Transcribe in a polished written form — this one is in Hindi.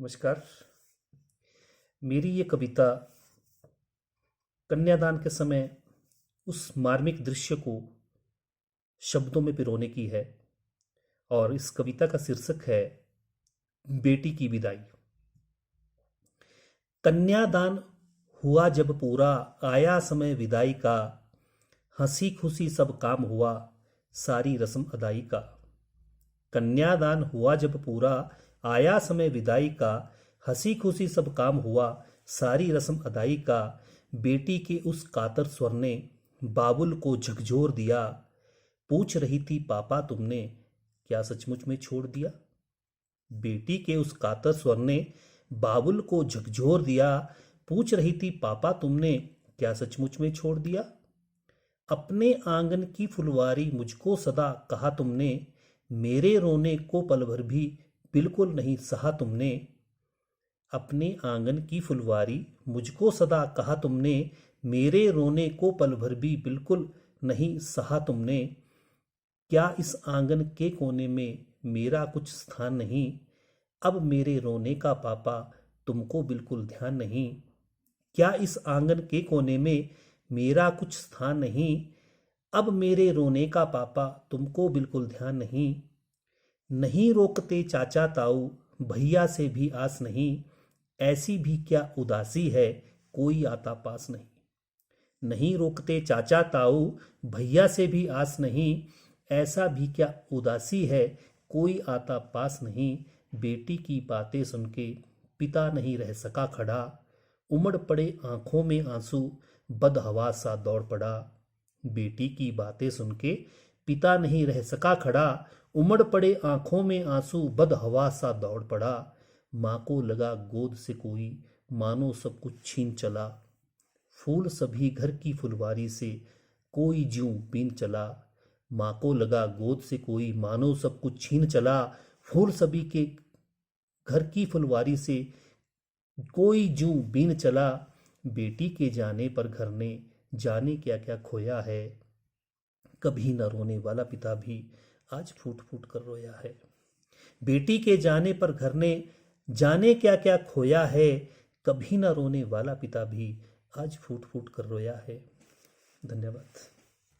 नमस्कार। मेरी ये कविता कन्यादान के समय उस मार्मिक दृश्य को शब्दों में पिरोने की है और इस कविता का शीर्षक है बेटी की विदाई। कन्यादान हुआ जब पूरा, आया समय विदाई का, हंसी खुशी सब काम हुआ, सारी रस्म अदाई का। कन्यादान हुआ जब पूरा, आया समय विदाई का, हंसी खुशी सब काम हुआ, सारी रस्म अदाई का। बेटी के उस कातर स्वर ने बाबुल को झकझोर दिया, पूछ रही थी पापा तुमने क्या सचमुच में छोड़ दिया। बेटी के उस कातर स्वर ने बाबुल को झकझोर दिया, पूछ रही थी पापा तुमने क्या सचमुच में छोड़ दिया। अपने आंगन की फुलवारी मुझको सदा कहा तुमने, मेरे रोने को पल भर भी बिल्कुल नहीं सहा तुमने। अपने आंगन की फुलवारी मुझको सदा कहा तुमने, मेरे रोने को पल भर भी बिल्कुल नहीं सहा तुमने। क्या इस आंगन के कोने में मेरा कुछ स्थान नहीं, अब मेरे रोने का पापा तुमको बिल्कुल ध्यान नहीं। क्या इस आंगन के कोने में मेरा कुछ स्थान नहीं, अब मेरे रोने का पापा तुमको बिल्कुल ध्यान नहीं। नहीं रोकते चाचा ताऊ, भैया से भी आस नहीं, ऐसी भी क्या उदासी है कोई आता पास नहीं। नहीं रोकते चाचा ताऊ, भैया से भी आस नहीं, ऐसा भी क्या उदासी है कोई आता पास नहीं। बेटी की बातें सुन के पिता नहीं रह सका खड़ा, उमड़ पड़े आंखों में आंसू, बदहवास सा दौड़ पड़ा। बेटी की बातें सुन के पिता नहीं रह सका खड़ा, उमड़ पड़े आंखों में आंसू, बदहवास सा दौड़ पड़ा। माँ को लगा गोद से कोई मानो सब कुछ छीन चला, फूल सभी घर की फुलवारी से कोई ज्यों बीन चला। माँ को लगा गोद से कोई मानो सब कुछ छीन चला, फूल सभी के घर की फुलवारी से कोई ज्यों बीन चला। बेटी के जाने पर घर ने जाने क्या क्या खोया है, कभी न रोने वाला पिता भी आज फूट फूट कर रोया है। बेटी के जाने पर घर ने जाने क्या क्या खोया है, कभी न रोने वाला पिता भी आज फूट फूट कर रोया है। धन्यवाद।